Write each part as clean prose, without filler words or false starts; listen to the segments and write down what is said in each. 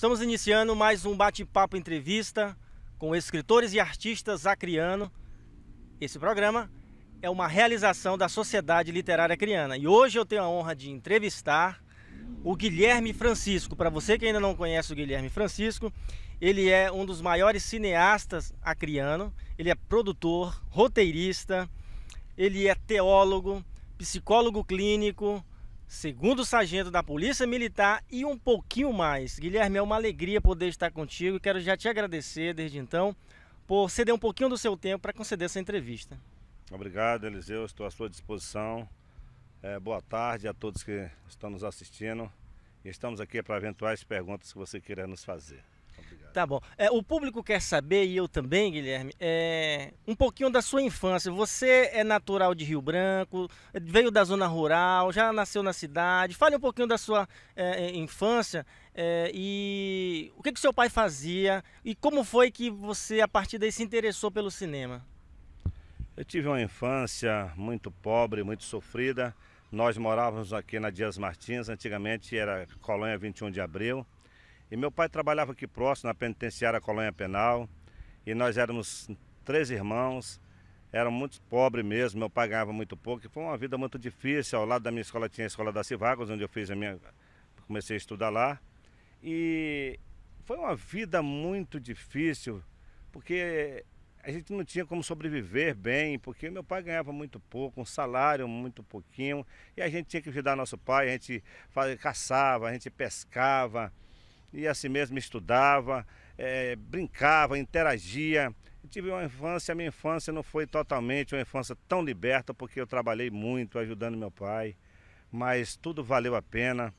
Estamos iniciando mais um bate-papo entrevista com escritores e artistas acrianos. Esse programa é uma realização da Sociedade Literária Acriana. E hoje eu tenho a honra de entrevistar o Guilherme Francisco. Para você que ainda não conhece o Guilherme Francisco, ele é um dos maiores cineastas acrianos. Ele é produtor, roteirista, ele é teólogo, psicólogo clínico, segundo sargento da Polícia Militar e um pouquinho mais. Guilherme, é uma alegria poder estar contigo e quero já te agradecer desde então por ceder um pouquinho do seu tempo para conceder essa entrevista. Obrigado, Eliseu, estou à sua disposição. Boa tarde a todos que estão nos assistindo e estamos aqui para eventuais perguntas que você queira nos fazer. Obrigado. Tá bom. O público quer saber, e eu também, Guilherme, um pouquinho da sua infância. Você é natural de Rio Branco, veio da zona rural, já nasceu na cidade. Fale um pouquinho da sua infância e o que seu pai fazia e como foi que você, a partir daí, se interessou pelo cinema. Eu tive uma infância muito pobre, muito sofrida. Nós morávamos aqui na Dias Martins, antigamente era Colônia 21 de Abril. E meu pai trabalhava aqui próximo, na penitenciária Colônia Penal. E nós éramos 3 irmãos, éramos muito pobres mesmo, meu pai ganhava muito pouco. E foi uma vida muito difícil. Ao lado da minha escola tinha a Escola da Civagos, onde eu comecei a estudar lá. E foi uma vida muito difícil, porque a gente não tinha como sobreviver bem, porque meu pai ganhava muito pouco, um salário muito pouquinho. E a gente tinha que ajudar nosso pai, a gente caçava, a gente pescava. E assim mesmo estudava, brincava, interagia. Eu tive uma infância, a minha infância não foi totalmente uma infância tão liberta, porque eu trabalhei muito ajudando meu pai, mas tudo valeu a pena,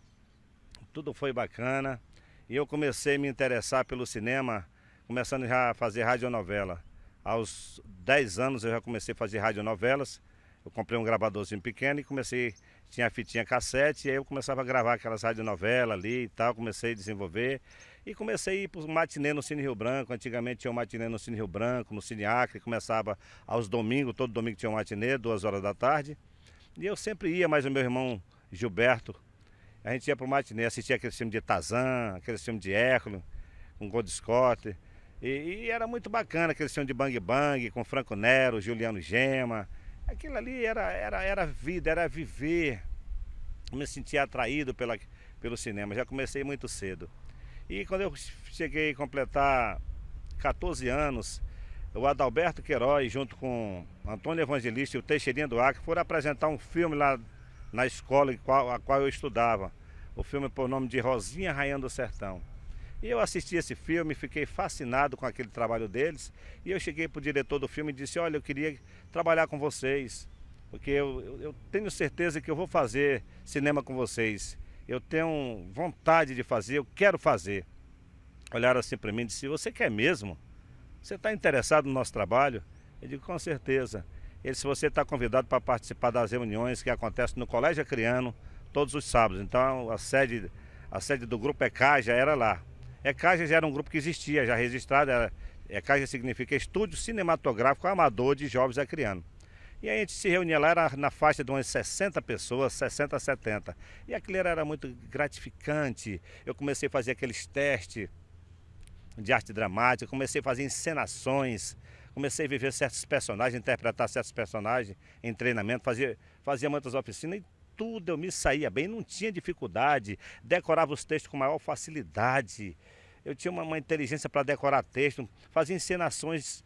tudo foi bacana. E eu comecei a me interessar pelo cinema, começando já a fazer radionovela. Aos 10 anos eu já comecei a fazer radionovelas. Eu comprei um gravadorzinho pequeno e tinha a fitinha cassete, e aí eu começava a gravar aquelas radionovelas ali e tal, comecei a desenvolver. E comecei a ir para o matinê no Cine Rio Branco, antigamente tinha um matinê no Cine Rio Branco, no Cine Acre, começava aos domingos, todo domingo tinha um matinê, 2 horas da tarde. E eu sempre ia, mas o meu irmão Gilberto, a gente ia para o matinê, assistia aquele filme de Tarzan, aquele filme de Hércules, com Gold Scott. E era muito bacana aquele filme de Bang Bang, com Franco Nero, Juliano Gema. Aquilo ali era vida, era viver. Eu me sentia atraído pelo cinema, já comecei muito cedo. E quando eu cheguei a completar 14 anos, o Adalberto Queiroz, junto com Antônio Evangelista e o Teixeirinha do Acre, foram apresentar um filme lá na escola a qual eu estudava. O filme por nome de Rosinha Rainha do Sertão. E eu assisti esse filme, fiquei fascinado com aquele trabalho deles. E eu cheguei para o diretor do filme e disse: olha, eu queria trabalhar com vocês, porque eu tenho certeza que eu vou fazer cinema com vocês. Eu tenho vontade de fazer, eu quero fazer. Olharam assim para mim e disse: você quer mesmo? Você está interessado no nosso trabalho? Eu digo: com certeza. Ele disse: você está convidado para participar das reuniões que acontecem no Colégio Acriano todos os sábados. Então a sede do grupo ECAJA era lá. ECAJA já era um grupo que existia, já registrado. ECAJA significa Estúdio Cinematográfico Amador de Jovens Acrianos. E a gente se reunia lá, era na faixa de umas 60 pessoas, 60 a 70. E aquilo era muito gratificante. Eu comecei a fazer aqueles testes de arte dramática, comecei a fazer encenações, comecei a viver certos personagens, interpretar certos personagens em treinamento, fazia muitas oficinas e tudo eu me saía bem, não tinha dificuldade, decorava os textos com maior facilidade. Eu tinha uma inteligência para decorar texto, fazia encenações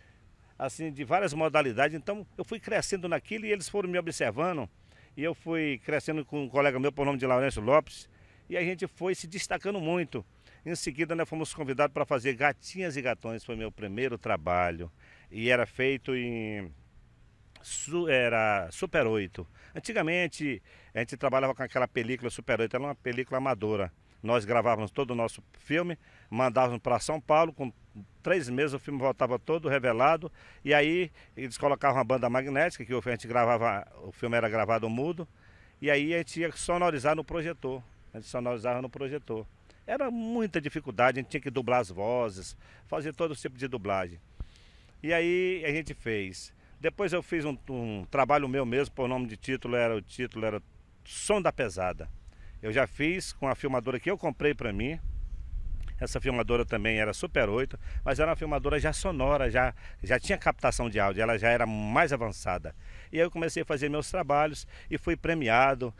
assim, de várias modalidades. Então eu fui crescendo naquilo e eles foram me observando. E eu fui crescendo com um colega meu por nome de Laurêncio Lopes. E a gente foi se destacando muito. Em seguida nós fomos convidados para fazer Gatinhas e Gatões, foi meu primeiro trabalho. E era feito era Super 8. Antigamente a gente trabalhava com aquela película Super 8, era uma película amadora. Nós gravávamos todo o nosso filme, mandávamos para São Paulo, com 3 meses o filme voltava todo revelado. E aí eles colocavam uma banda magnética, que a gente gravava, o filme era gravado mudo. E aí a gente ia sonorizar no projetor. A gente sonorizava no projetor. Era muita dificuldade, a gente tinha que dublar as vozes, fazer todo tipo de dublagem. E aí a gente fez. Depois eu fiz um trabalho meu mesmo, por nome de título era Som da Pesada. Eu já fiz com a filmadora que eu comprei para mim. Essa filmadora também era Super 8, mas era uma filmadora já sonora, já tinha captação de áudio, ela já era mais avançada. E aí eu comecei a fazer meus trabalhos e fui premiado.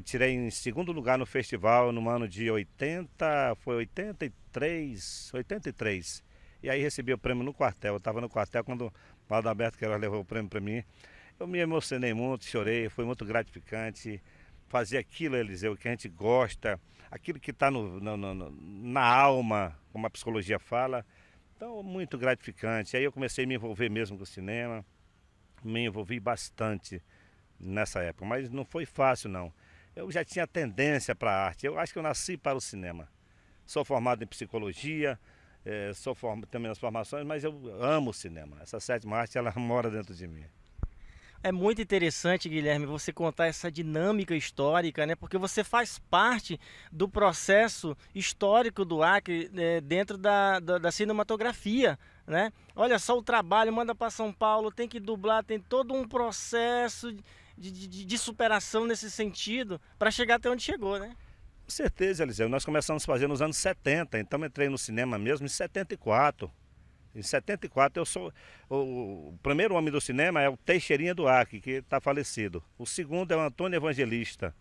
Tirei em segundo lugar no festival no ano de 83. E aí recebi o prêmio no quartel. Eu estava no quartel quando o Adalberto Queiroz levou o prêmio para mim. Eu me emocionei muito, chorei, foi muito gratificante. Fazer aquilo, Eliseu, que a gente gosta, aquilo que está na alma, como a psicologia fala. Então, muito gratificante. Aí eu comecei a me envolver mesmo com o cinema. Me envolvi bastante nessa época, mas não foi fácil não. Eu já tinha tendência para a arte, eu acho que eu nasci para o cinema. Sou formado em psicologia, sou formado também nas formações, mas eu amo o cinema. Essa sétima arte, ela mora dentro de mim. É muito interessante, Guilherme, você contar essa dinâmica histórica, né? Porque você faz parte do processo histórico do Acre, dentro da cinematografia, né? Olha só o trabalho, manda para São Paulo, tem que dublar, tem todo um processo de superação nesse sentido para chegar até onde chegou, né? Com certeza, Eliseu. Nós começamos a fazer nos anos 70, então eu entrei no cinema mesmo em 74. Em 74 eu sou o primeiro homem do cinema é o Teixeirinha do Acre, que está falecido. O segundo é o Antônio Evangelista.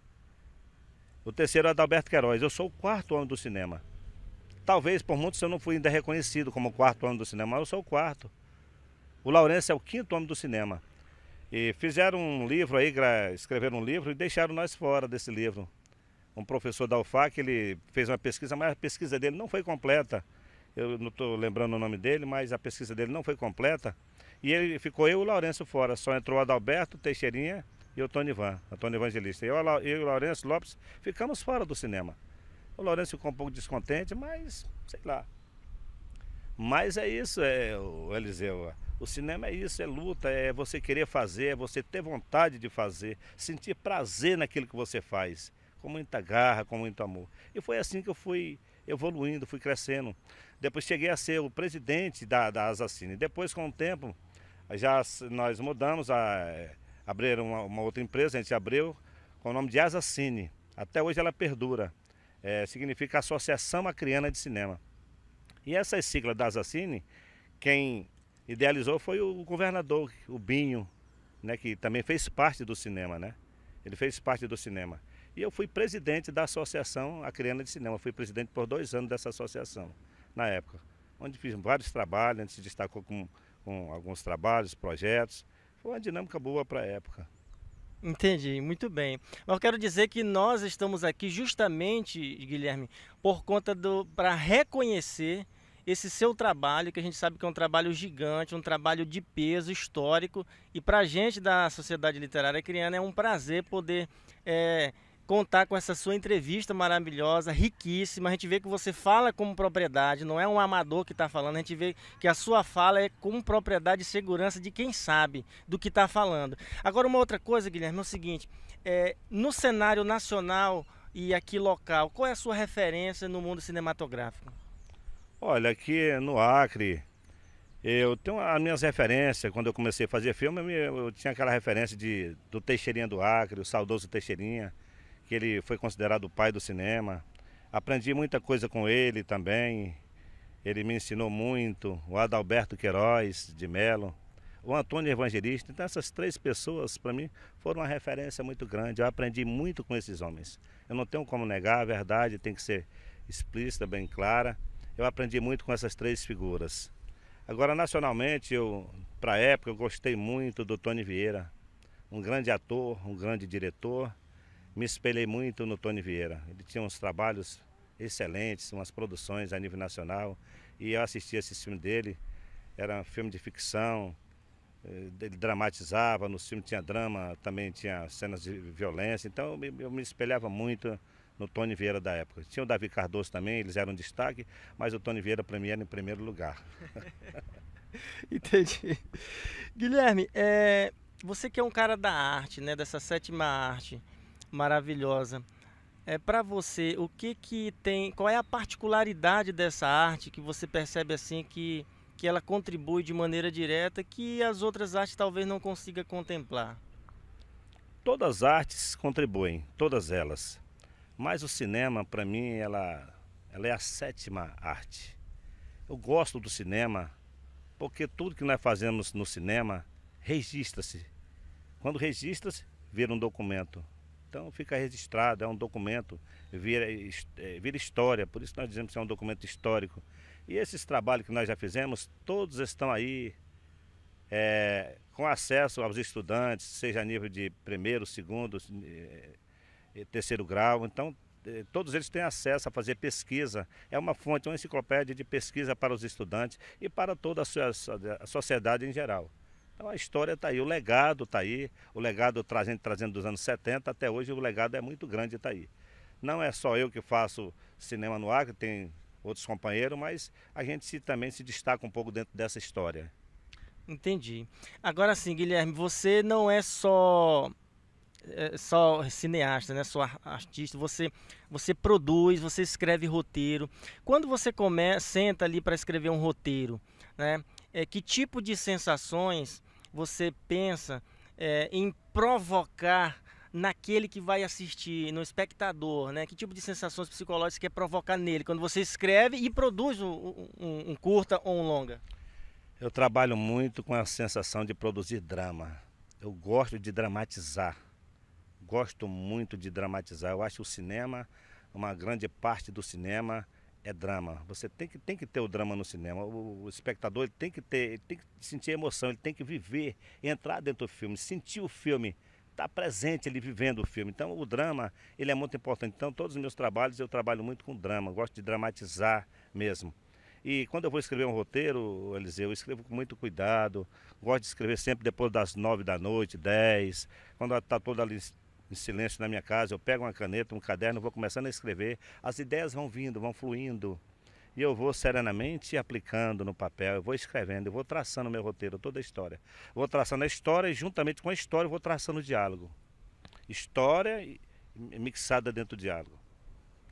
O terceiro é o Adalberto Queiroz. Eu sou o quarto homem do cinema. Talvez por muitos eu não fui ainda reconhecido como o quarto homem do cinema, mas eu sou o quarto. O Lourenço é o quinto homem do cinema. E fizeram um livro aí, escreveram um livro e deixaram nós fora desse livro. Um professor da UFAC, ele fez uma pesquisa, mas a pesquisa dele não foi completa. Eu não estou lembrando o nome dele, mas a pesquisa dele não foi completa. E ele ficou eu e o Lourenço fora. Só entrou o Adalberto, Teixeirinha e o Antônio Evangelista. Eu e o Lourenço Lopes ficamos fora do cinema. O Lourenço ficou um pouco descontente, mas sei lá. Mas é isso, o Eliseu. O cinema é isso, é luta, é você querer fazer, é você ter vontade de fazer, sentir prazer naquilo que você faz, com muita garra, com muito amor. E foi assim que eu fui evoluindo, fui crescendo. Depois cheguei a ser o presidente da Asacine. Depois, com o tempo, nós mudamos, abrir uma outra empresa, a gente abriu com o nome de Asacine. Até hoje ela perdura. Significa Associação Acreana de Cinema. E essa sigla da Asacine, quem idealizou foi o governador, o Binho, né, que também fez parte do cinema, né? Ele fez parte do cinema. E eu fui presidente da Associação Acreana de Cinema. Fui presidente por 2 anos dessa associação, na época. Onde fiz vários trabalhos, a gente se destacou com alguns trabalhos, projetos. Foi uma dinâmica boa para a época. Entendi, muito bem. Mas eu quero dizer que nós estamos aqui justamente, Guilherme, por conta para reconhecer esse seu trabalho, que a gente sabe que é um trabalho gigante, um trabalho de peso histórico. E para a gente da Sociedade Literária Acreana é um prazer poder contar com essa sua entrevista maravilhosa, riquíssima. A gente vê que você fala como propriedade, não é um amador que está falando. A gente vê que a sua fala é com propriedade e segurança de quem sabe do que está falando. Agora, uma outra coisa, Guilherme, é o seguinte: no cenário nacional e aqui local, qual é a sua referência no mundo cinematográfico? Olha, aqui no Acre, eu tenho as minhas referências. Quando eu comecei a fazer filme, eu tinha aquela referência do Teixeirinha do Acre, o saudoso Teixeirinha, que ele foi considerado o pai do cinema. Aprendi muita coisa com ele também. Ele me ensinou muito. O Adalberto Queiroz de Melo, o Antônio Evangelista. Então essas 3 pessoas, para mim, foram uma referência muito grande. Eu aprendi muito com esses homens. Eu não tenho como negar, a verdade tem que ser explícita, bem clara. Eu aprendi muito com essas 3 figuras. Agora, nacionalmente, para a época, eu gostei muito do Tony Vieira. Um grande ator, um grande diretor. Me espelhei muito no Tony Vieira. Ele tinha uns trabalhos excelentes, umas produções a nível nacional. E eu assisti esse filme dele. Era um filme de ficção. Ele dramatizava, no filme tinha drama, também tinha cenas de violência. Então eu me espelhava muito no Tony Vieira da época. Tinha o Davi Cardoso também, eles eram destaque, mas o Tony Vieira para mim era em primeiro lugar. Entendi. Guilherme, você que é um cara da arte, né, dessa 7ª arte maravilhosa, para você, o que tem, qual é a particularidade dessa arte que você percebe assim que ela contribui de maneira direta que as outras artes talvez não consiga contemplar? Todas as artes contribuem, todas elas. Mas o cinema, para mim, ela é a sétima arte. Eu gosto do cinema porque tudo que nós fazemos no cinema registra-se. Quando registra-se, vira um documento. Então fica registrado, é um documento, vira história, por isso nós dizemos que é um documento histórico. E esses trabalhos que nós já fizemos, todos estão aí com acesso aos estudantes, seja a nível de primeiro, segundo, terceiro grau. Então todos eles têm acesso a fazer pesquisa. É uma fonte, uma enciclopédia de pesquisa para os estudantes e para toda a sociedade em geral. Então a história está aí, o legado está aí, o legado trazendo dos anos 70 até hoje, o legado é muito grande, está aí. Não é só eu que faço cinema no Acre, tem outros companheiros, mas a gente também se destaca um pouco dentro dessa história. Entendi. Agora sim, Guilherme, você não é só cineasta, né? Só artista, você produz, você escreve roteiro. Quando você senta ali para escrever um roteiro, né? Que tipo de sensações você pensa em provocar naquele que vai assistir, no espectador, né? Que tipo de sensações psicológicas você quer provocar nele quando você escreve e produz um curta ou um longa? Eu trabalho muito com a sensação de produzir drama. Eu gosto de dramatizar. Gosto muito de dramatizar. Eu acho o cinema, uma grande parte do cinema é drama. Você tem que ter o drama no cinema. O espectador ele tem que sentir emoção, ele tem que viver, entrar dentro do filme, sentir o filme, estar presente ele vivendo o filme. Então o drama ele é muito importante. Então todos os meus trabalhos eu trabalho muito com drama, gosto de dramatizar mesmo. E quando eu vou escrever um roteiro, Eliseu, eu escrevo com muito cuidado. Gosto de escrever sempre depois das 9 da noite, 10, quando está todo ali em silêncio na minha casa, eu pego uma caneta, um caderno, vou começando a escrever, as ideias vão vindo, vão fluindo, e eu vou serenamente aplicando no papel, eu vou escrevendo, eu vou traçando meu roteiro, toda a história. Vou traçando a história e juntamente com a história eu vou traçando o diálogo. História mixada dentro do diálogo,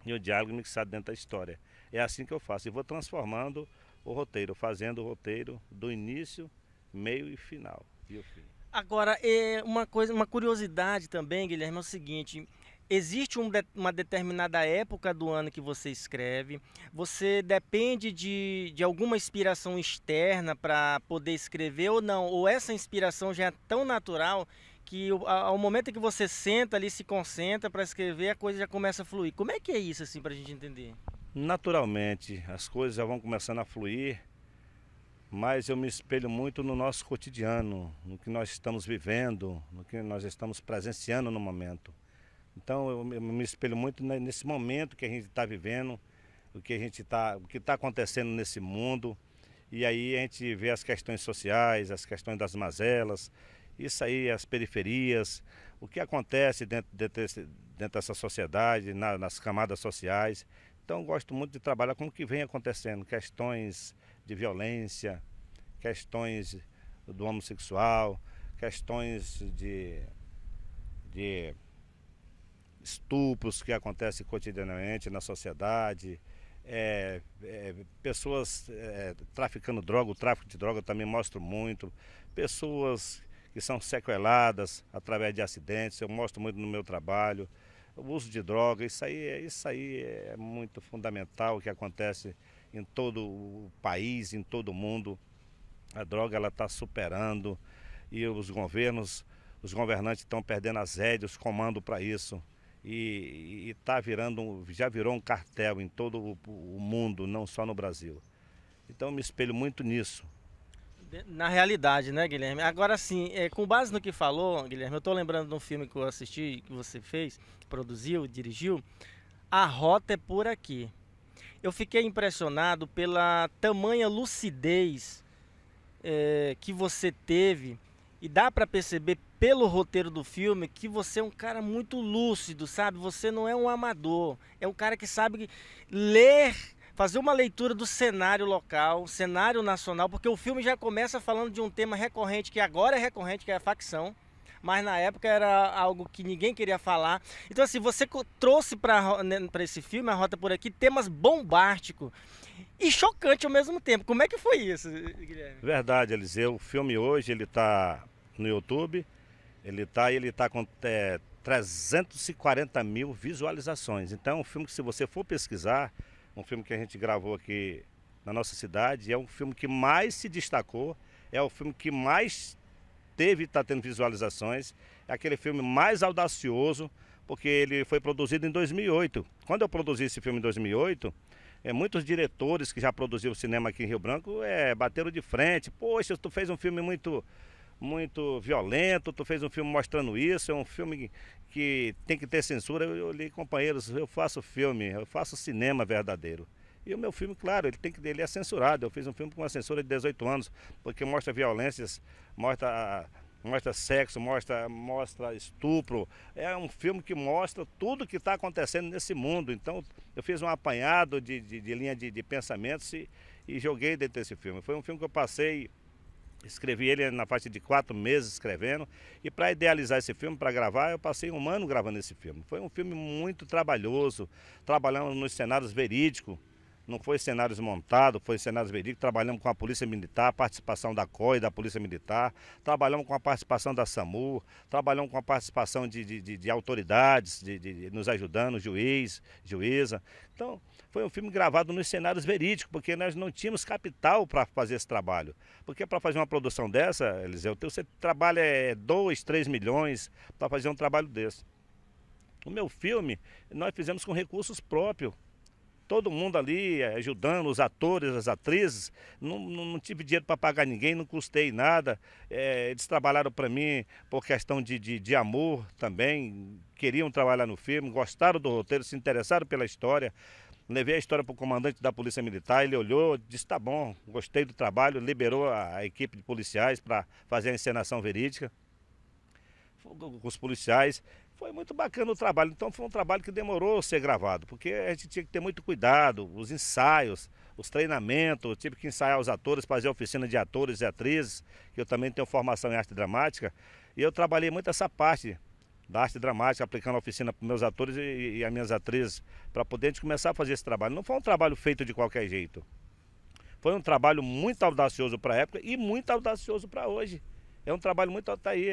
e o diálogo mixado dentro da história. É assim que eu faço, e vou transformando o roteiro, fazendo o roteiro do início, meio e final, e o fim. Agora, uma curiosidade também, Guilherme, é o seguinte: existe uma determinada época do ano que você escreve? Você depende de alguma inspiração externa para poder escrever ou não? Ou essa inspiração já é tão natural que ao momento em que você senta ali, se concentra para escrever, a coisa já começa a fluir? Como é que é isso, assim, para a gente entender? Naturalmente, as coisas já vão começando a fluir. Mas eu me espelho muito no nosso cotidiano, no que nós estamos vivendo, no que nós estamos presenciando no momento. Então eu me espelho muito nesse momento que a gente está vivendo, o que está acontecendo nesse mundo. E aí a gente vê as questões sociais, as questões das mazelas, isso aí, as periferias, o que acontece dentro dessa sociedade, nas camadas sociais. Então eu gosto muito de trabalhar com o que vem acontecendo, questões de violência, questões do homossexual, questões de estupros que acontecem cotidianamente na sociedade, pessoas traficando droga, o tráfico de droga também mostro muito, pessoas que são sequeladas através de acidentes, eu mostro muito no meu trabalho, o uso de droga, isso aí é muito fundamental, o que acontece em todo o país, em todo o mundo. A droga ela está superando e os governantes estão perdendo as rédeas, comando para isso. E já virou um cartel em todo o mundo, não só no Brasil. Então eu me espelho muito nisso. Na realidade, né, Guilherme? Agora sim, com base no que falou, Guilherme, eu estou lembrando de um filme que eu assisti, que você fez, que produziu, dirigiu, A Rota é Por Aqui. Eu fiquei impressionado pela tamanha lucidez que você teve, e dá para perceber pelo roteiro do filme que você é um cara muito lúcido, sabe? Você não é um amador, é um cara que sabe ler, fazer uma leitura do cenário local, cenário nacional, porque o filme já começa falando de um tema recorrente, que agora é recorrente, que é a facção, mas na época era algo que ninguém queria falar. Então assim, você trouxe para esse filme, A Rota Por Aqui, temas bombásticos e chocantes ao mesmo tempo. Como é que foi isso, Guilherme? Verdade, Eliseu. O filme hoje ele está no YouTube, ele tá com 340 mil visualizações. Então é um filme que, se você for pesquisar, um filme que a gente gravou aqui na nossa cidade. É um filme que mais se destacou, é o filme que mais está tendo visualizações, é aquele filme mais audacioso, porque ele foi produzido em 2008. Quando eu produzi esse filme em 2008, muitos diretores que já produziram cinema aqui em Rio Branco bateram de frente. Poxa, tu fez um filme muito violento, tu fez um filme mostrando isso, é um filme que tem que ter censura. Eu olhei, companheiros, eu faço filme, eu faço cinema verdadeiro. E o meu filme, claro, ele é censurado. Eu fiz um filme com uma censura de 18 anos, porque mostra violências, mostra sexo, mostra estupro. É um filme que mostra tudo que está acontecendo nesse mundo. Então eu fiz um apanhado de linha de pensamentos e joguei dentro desse filme. Foi um filme que eu passei, escrevi ele na faixa de 4 meses escrevendo. E para idealizar esse filme, para gravar, eu passei 1 ano gravando esse filme. Foi um filme muito trabalhoso, trabalhando nos cenários verídicos. Não foi cenários montados, foi cenários verídicos. Trabalhamos com a Polícia Militar, a participação da COI, da Polícia Militar. Trabalhamos com a participação da SAMU. Trabalhamos com a participação de autoridades, nos ajudando, juiz, juíza. Então, foi um filme gravado nos cenários verídicos, porque nós não tínhamos capital para fazer esse trabalho. Porque para fazer uma produção dessa, Eliseu, você trabalha 2, 3 milhões para fazer um trabalho desse. O meu filme, nós fizemos com recursos próprios. Todo mundo ali ajudando, os atores, as atrizes. Não tive dinheiro para pagar ninguém, não custei nada. Eles trabalharam para mim por questão de amor também. Queriam trabalhar no filme, gostaram do roteiro, se interessaram pela história. Levei a história para o comandante da Polícia Militar, ele olhou, disse: tá bom, gostei do trabalho, liberou a equipe de policiais para fazer a encenação verídica com os policiais. Foi muito bacana o trabalho. Então foi um trabalho que demorou a ser gravado, porque a gente tinha que ter muito cuidado, os ensaios, os treinamentos. Eu tive que ensaiar os atores, fazer oficina de atores e atrizes, que eu também tenho formação em arte dramática, e eu trabalhei muito essa parte da arte dramática, aplicando a oficina para meus atores e as minhas atrizes, para poder a gente começar a fazer esse trabalho. Não foi um trabalho feito de qualquer jeito. Foi um trabalho muito audacioso para a época e muito audacioso para hoje. É um trabalho muito... Está aí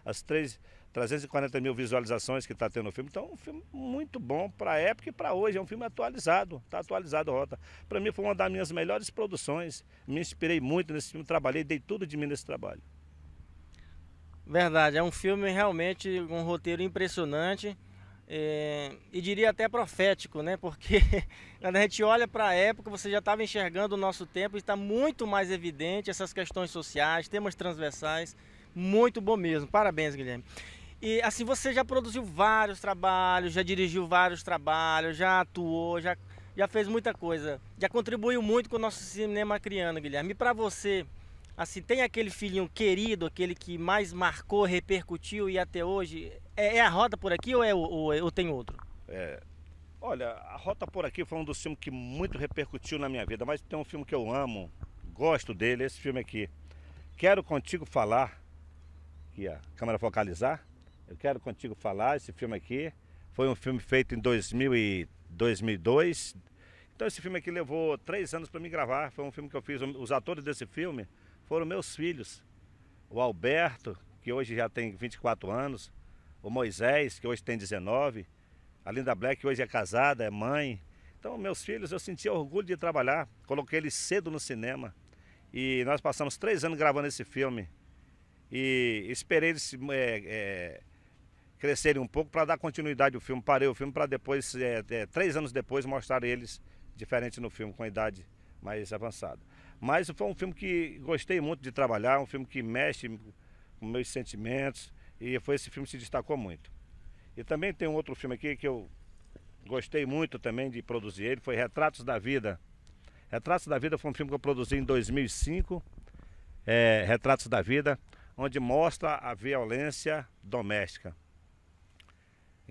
as 340 mil visualizações que está tendo o filme. Então é um filme muito bom para a época e para hoje. É um filme atualizado, está atualizado a rota. Para mim foi uma das minhas melhores produções. Me inspirei muito nesse filme, trabalhei, dei tudo de mim nesse trabalho. Verdade, é um filme realmente um roteiro impressionante e diria até profético, né? Porque quando a gente olha para a época, você já estava enxergando o nosso tempo e está muito mais evidente essas questões sociais, temas transversais. Muito bom mesmo, parabéns, Guilherme. E assim, você já produziu vários trabalhos, já dirigiu vários trabalhos, já atuou, já fez muita coisa, já contribuiu muito com o nosso cinema acriano, Guilherme. E para você, assim, tem aquele filhinho querido, aquele que mais marcou, repercutiu e até hoje, é a Rota por Aqui ou tem outro? Olha, a Rota por Aqui foi um dos filmes que muito repercutiu na minha vida, mas tem um filme que eu amo, gosto dele, esse filme aqui. Quero Contigo Falar, aqui a câmera focalizar. Eu Quero Contigo Falar, esse filme aqui. Foi um filme feito em 2002. Então esse filme aqui levou 3 anos para me gravar. Foi um filme que eu fiz. Os atores desse filme foram meus filhos. O Alberto, que hoje já tem 24 anos. O Moisés, que hoje tem 19. A Linda Black, que hoje é casada, é mãe. Então meus filhos, eu sentia orgulho de trabalhar. Coloquei eles cedo no cinema. E nós passamos 3 anos gravando esse filme. E esperei eles crescerem um pouco para dar continuidade ao filme. Parei o filme para depois, 3 anos depois, mostrar eles diferente no filme, com a idade mais avançada. Mas foi um filme que gostei muito de trabalhar, um filme que mexe com meus sentimentos, e foi esse filme que se destacou muito. E também tem um outro filme aqui que eu gostei muito também de produzir ele, foi Retratos da Vida. Retratos da Vida foi um filme que eu produzi em 2005, Retratos da Vida, onde mostra a violência doméstica.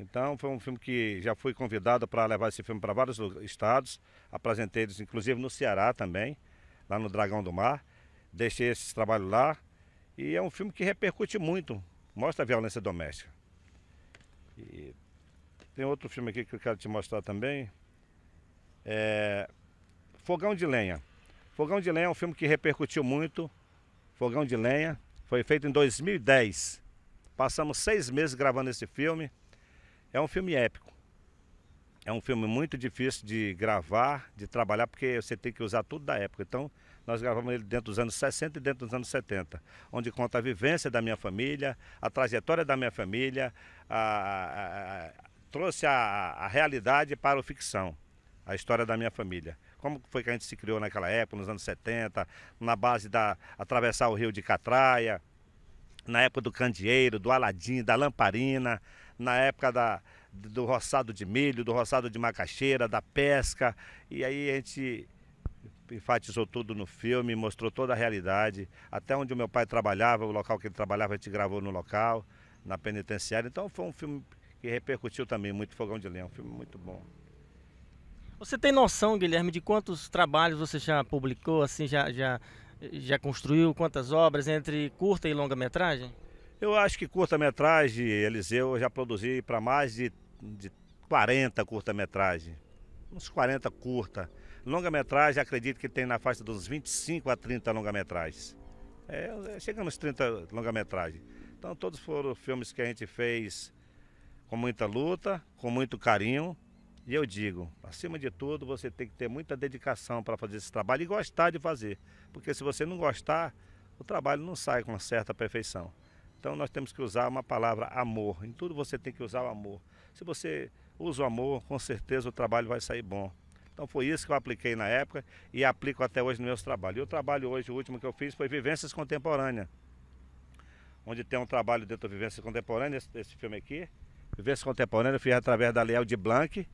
Então foi um filme que já fui convidado para levar esse filme para vários estados, apresentei eles inclusive no Ceará também, lá no Dragão do Mar, deixei esse trabalho lá, e é um filme que repercute muito, mostra a violência doméstica. E tem outro filme aqui que eu quero te mostrar também, Fogão de Lenha. Fogão de Lenha é um filme que repercutiu muito. Fogão de Lenha foi feito em 2010. Passamos 6 meses gravando esse filme. É um filme épico. É um filme muito difícil de gravar, de trabalhar, porque você tem que usar tudo da época. Então, nós gravamos ele dentro dos anos 60 e dentro dos anos 70, onde conta a vivência da minha família, a trajetória da minha família, trouxe a realidade para a ficção, a história da minha família. Como foi que a gente se criou naquela época, nos anos 70, na base da atravessar o rio de Catraia, na época do candeeiro, do aladim, da lamparina, na época do roçado de milho, do roçado de macaxeira, da pesca. E aí a gente enfatizou tudo no filme, mostrou toda a realidade, até onde o meu pai trabalhava, o local que ele trabalhava, a gente gravou no local, na penitenciária. Então foi um filme que repercutiu também muito, Fogão de Lenha, um filme muito bom. Você tem noção, Guilherme, de quantos trabalhos você já publicou, assim, já construiu, quantas obras entre curta e longa-metragem? Eu acho que curta-metragem, Eliseu, eu já produzi para mais de 40 curta-metragem, uns 40 curta. Longa-metragem, acredito que tem na faixa dos 25 a 30 longa-metragens. Chegamos a 30 longa-metragens. Então todos foram filmes que a gente fez com muita luta, com muito carinho. E eu digo, acima de tudo, você tem que ter muita dedicação para fazer esse trabalho e gostar de fazer. Porque se você não gostar, o trabalho não sai com uma certa perfeição. Então nós temos que usar uma palavra amor. Em tudo você tem que usar o amor. Se você usa o amor, com certeza o trabalho vai sair bom. Então foi isso que eu apliquei na época e aplico até hoje nos meus trabalhos. E o trabalho hoje, o último que eu fiz foi Vivências Contemporâneas. Onde tem um trabalho dentro da Vivências Contemporâneas, esse filme aqui. Vivências Contemporâneas eu fiz através da Lei Aldir Blanc.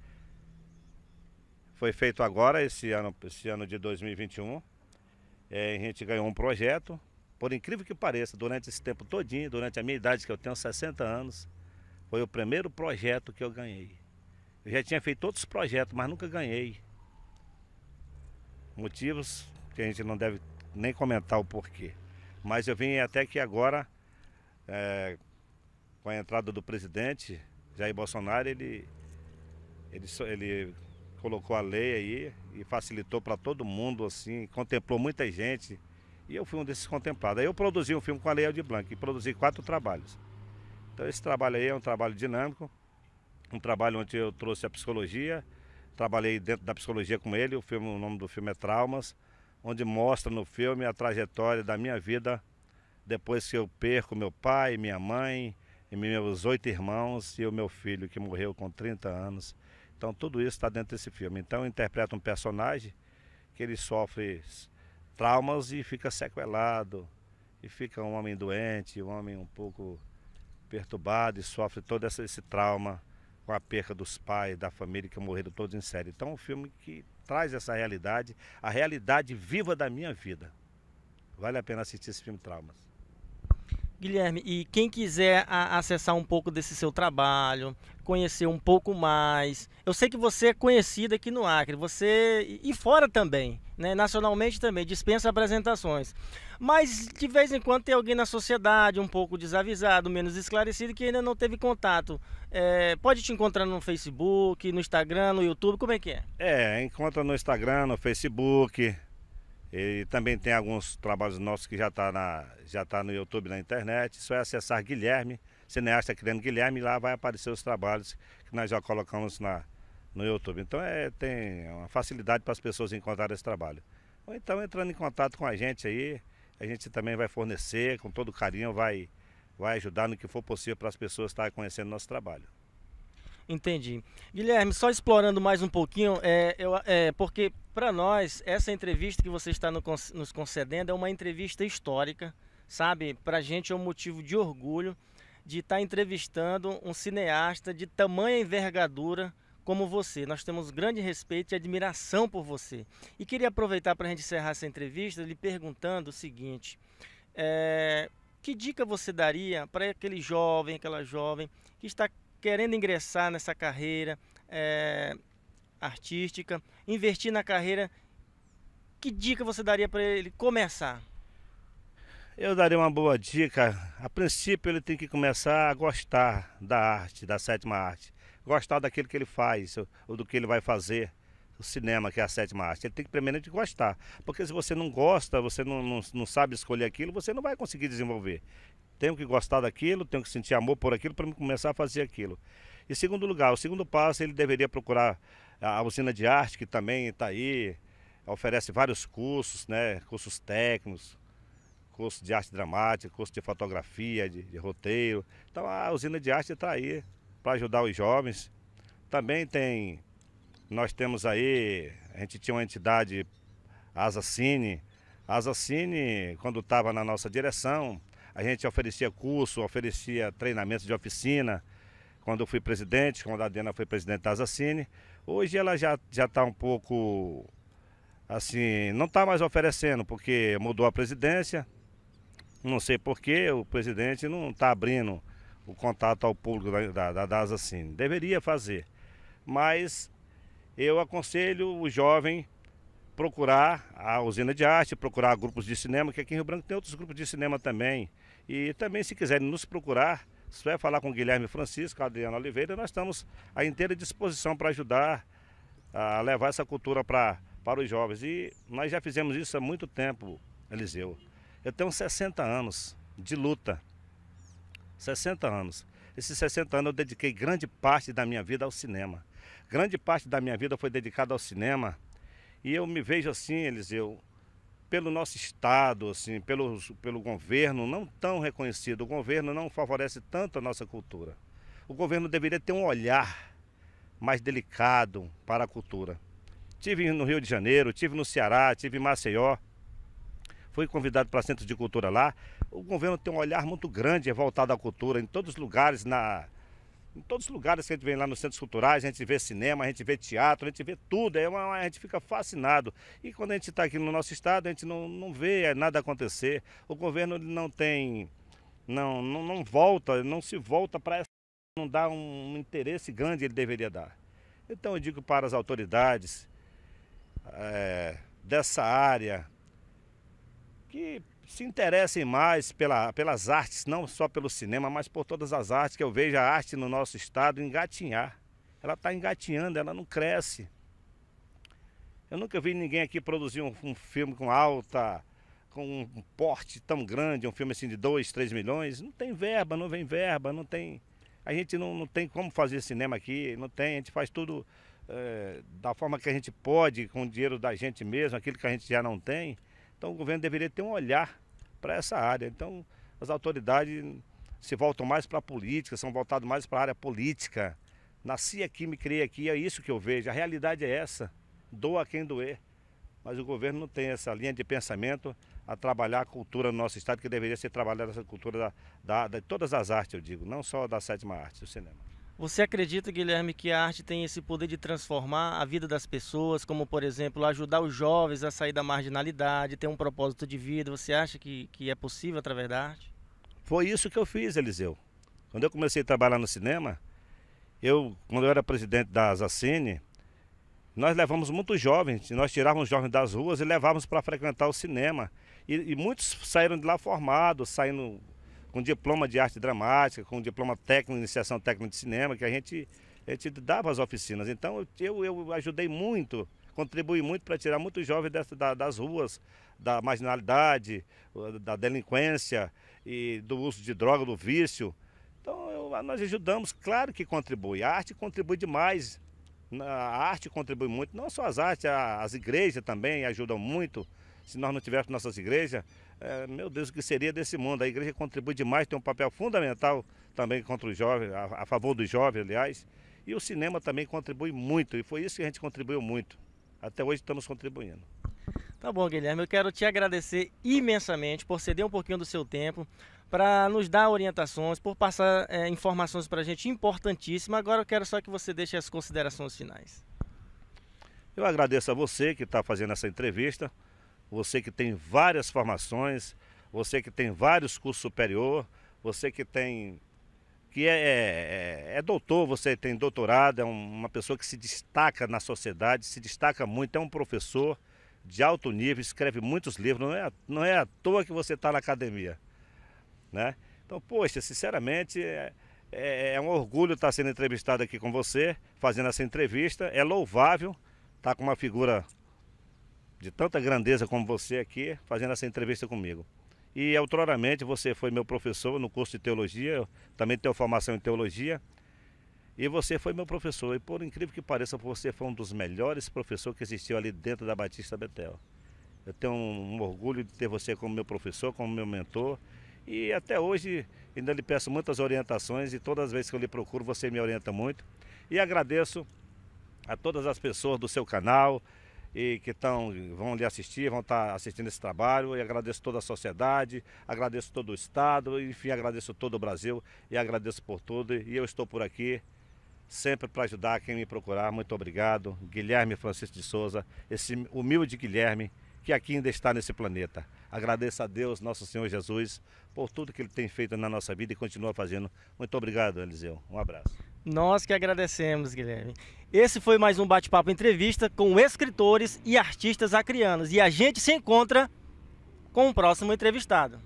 Foi feito agora, esse ano de 2021. A gente ganhou um projeto. Por incrível que pareça, durante esse tempo todinho, durante a minha idade, que eu tenho 60 anos, foi o primeiro projeto que eu ganhei. Eu já tinha feito outros projetos, mas nunca ganhei. Motivos que a gente não deve nem comentar o porquê. Mas eu vim até que agora, com a entrada do presidente Jair Bolsonaro, ele colocou a lei aí e facilitou para todo mundo, assim, contemplou muita gente. E eu fui um desses contemplados. Aí eu produzi um filme com a Lei Aldir Blanc e produzi 4 trabalhos. Então esse trabalho aí é um trabalho dinâmico, um trabalho onde eu trouxe a psicologia, trabalhei dentro da psicologia com ele. O nome do filme é Traumas, onde mostra no filme a trajetória da minha vida depois que eu perco meu pai, minha mãe, e meus 8 irmãos e o meu filho que morreu com 30 anos. Então tudo isso está dentro desse filme. Então eu interpreto um personagem que ele sofre traumas e fica sequelado, e fica um homem doente, um homem um pouco perturbado e sofre todo esse trauma com a perca dos pais, da família que morreram todos em série. Então é um filme que traz essa realidade, a realidade viva da minha vida. Vale a pena assistir esse filme Traumas. Guilherme, e quem quiser acessar um pouco desse seu trabalho, conhecer um pouco mais, eu sei que você é conhecido aqui no Acre, você e fora também, né? Nacionalmente também, dispensa apresentações, mas de vez em quando tem alguém na sociedade um pouco desavisado, menos esclarecido, que ainda não teve contato. Pode te encontrar no Facebook, no Instagram, no YouTube, como é que é? Encontra no Instagram, no Facebook. E também tem alguns trabalhos nossos que já tá no YouTube, na internet. Só é acessar Guilherme, cineasta criando Guilherme, e lá vai aparecer os trabalhos que nós já colocamos no YouTube. Então tem uma facilidade para as pessoas encontrarem esse trabalho. Ou então entrando em contato com a gente aí, a gente também vai fornecer, com todo carinho, vai ajudar no que for possível para as pessoas estarem conhecendo nosso trabalho. Entendi. Guilherme, só explorando mais um pouquinho, porque para nós, essa entrevista que você está nos concedendo é uma entrevista histórica, sabe? Para a gente é um motivo de orgulho de estar entrevistando um cineasta de tamanha envergadura como você. Nós temos grande respeito e admiração por você. E queria aproveitar para a gente encerrar essa entrevista lhe perguntando o seguinte: que dica você daria para aquele jovem, aquela jovem que está querendo ingressar nessa carreira artística, investir na carreira? Que dica você daria para ele começar? Eu daria uma boa dica. A princípio ele tem que começar a gostar da arte, da sétima arte. Gostar daquilo que ele faz, ou do que ele vai fazer. O cinema, que é a sétima arte. Ele tem que primeiramente gostar. Porque se você não gosta, você não sabe escolher aquilo, você não vai conseguir desenvolver. Tenho que gostar daquilo, tenho que sentir amor por aquilo para começar a fazer aquilo. E segundo lugar, o segundo passo, ele deveria procurar a usina de arte, que também está aí, oferece vários cursos, né? Cursos técnicos, curso de arte dramática, curso de fotografia, de roteiro. Então a usina de arte está aí para ajudar os jovens. Também nós temos aí, a gente tinha uma entidade, a Asacine. A Asacine, quando estava na nossa direção, a gente oferecia curso, oferecia treinamento de oficina. Quando eu fui presidente, quando a Adriana foi presidente da Asacine. Hoje ela já está um pouco, assim, não está mais oferecendo, porque mudou a presidência. Não sei porquê, o presidente não está abrindo o contato ao público da Asacine. Deveria fazer, mas eu aconselho o jovem procurar a usina de arte, procurar grupos de cinema, que aqui em Rio Branco tem outros grupos de cinema também. E também, se quiserem nos procurar, se vai falar com o Guilherme Francisco, a Adriana Oliveira, nós estamos à inteira disposição para ajudar a levar essa cultura para os jovens. E nós já fizemos isso há muito tempo, Eliseu. Eu tenho 60 anos de luta, 60 anos. Esses 60 anos eu dediquei grande parte da minha vida ao cinema. Grande parte da minha vida foi dedicada ao cinema. E eu me vejo assim, Eliseu, pelo nosso estado, assim, pelo governo não tão reconhecido. O governo não favorece tanto a nossa cultura. O governo deveria ter um olhar mais delicado para a cultura. Tive no Rio de Janeiro, tive no Ceará, tive em Maceió. Fui convidado para centros de cultura lá. O governo tem um olhar muito grande voltado à cultura em todos os lugares, em todos os lugares que a gente vem lá nos centros culturais, a gente vê cinema, a gente vê teatro, a gente vê tudo, a gente fica fascinado. E quando a gente está aqui no nosso estado, a gente não vê nada acontecer. O governo não tem, não se volta para essa, não dá um interesse grande ele deveria dar. Então eu digo para as autoridades dessa área que se interessem mais pelas artes, não só pelo cinema, mas por todas as artes, que eu vejo a arte no nosso estado engatinhar. Ela está engatinhando, ela não cresce. Eu nunca vi ninguém aqui produzir um filme com um porte tão grande, um filme assim de 2, 3 milhões. Não tem verba, não vem verba, não tem... A gente não tem como fazer cinema aqui, não tem, a gente faz tudo da forma que a gente pode, com o dinheiro da gente mesmo, aquilo que a gente já não tem. Então o governo deveria ter um olhar para essa área. Então as autoridades se voltam mais para a política, são voltadas mais para a área política. Nasci aqui, me criei aqui, é isso que eu vejo. A realidade é essa, doa quem doer. Mas o governo não tem essa linha de pensamento a trabalhar a cultura no nosso estado, que deveria ser trabalhada essa cultura de todas as artes, eu digo, não só da sétima arte, do cinema. Você acredita, Guilherme, que a arte tem esse poder de transformar a vida das pessoas, como, por exemplo, ajudar os jovens a sair da marginalidade, ter um propósito de vida? Você acha que é possível através da arte? Foi isso que eu fiz, Eliseu. Quando eu comecei a trabalhar no cinema, quando eu era presidente da Asacine, nós levamos muitos jovens, nós tirávamos os jovens das ruas e levávamos para frequentar o cinema. E muitos saíram de lá formados, saindo com diploma de arte dramática, com diploma técnico, iniciação técnica de cinema, que a gente dava as oficinas. Então eu ajudei muito, contribuí muito para tirar muitos jovens das ruas, da marginalidade, da delinquência e do uso de droga, do vício. Então nós ajudamos, claro que contribui. A arte contribui demais. A arte contribui muito, não só as artes, as igrejas também ajudam muito. Se nós não tivéssemos nossas igrejas, meu Deus, o que seria desse mundo? A igreja contribui demais, tem um papel fundamental também contra os jovens, a favor dos jovens, aliás. E o cinema também contribui muito, e foi isso que a gente contribuiu muito. Até hoje estamos contribuindo. Tá bom, Guilherme, eu quero te agradecer imensamente por ceder um pouquinho do seu tempo, para nos dar orientações, por passar informações para a gente importantíssimas. Agora eu quero só que você deixe as considerações finais. Eu agradeço a você que está fazendo essa entrevista, você que tem várias formações, você que tem vários cursos superiores, você que é doutor, você tem doutorado, é uma pessoa que se destaca na sociedade, se destaca muito, é um professor de alto nível, escreve muitos livros, não é à toa que você está na academia, né? Então, poxa, sinceramente, é um orgulho estar sendo entrevistado aqui com você, fazendo essa entrevista, é louvável estar com uma figura de tanta grandeza como você aqui, fazendo essa entrevista comigo. E outroramente você foi meu professor no curso de teologia, eu também tenho formação em teologia. E você foi meu professor, e por incrível que pareça, você foi um dos melhores professores que existiu ali dentro da Batista Betel. Eu tenho um orgulho de ter você como meu professor, como meu mentor, e até hoje ainda lhe peço muitas orientações, e todas as vezes que eu lhe procuro você me orienta muito. E agradeço a todas as pessoas do seu canal, e que vão lhe assistir, vão estar assistindo esse trabalho, e agradeço toda a sociedade, agradeço todo o estado, enfim, agradeço todo o Brasil, e agradeço por tudo, e eu estou por aqui, sempre para ajudar quem me procurar. Muito obrigado, Guilherme Francisco de Souza, esse humilde Guilherme que aqui ainda está nesse planeta. Agradeço a Deus, nosso Senhor Jesus, por tudo que Ele tem feito na nossa vida e continua fazendo. Muito obrigado, Eliseu. Um abraço. Nós que agradecemos, Guilherme. Esse foi mais um bate-papo entrevista com escritores e artistas acrianos. E a gente se encontra com o próximo entrevistado.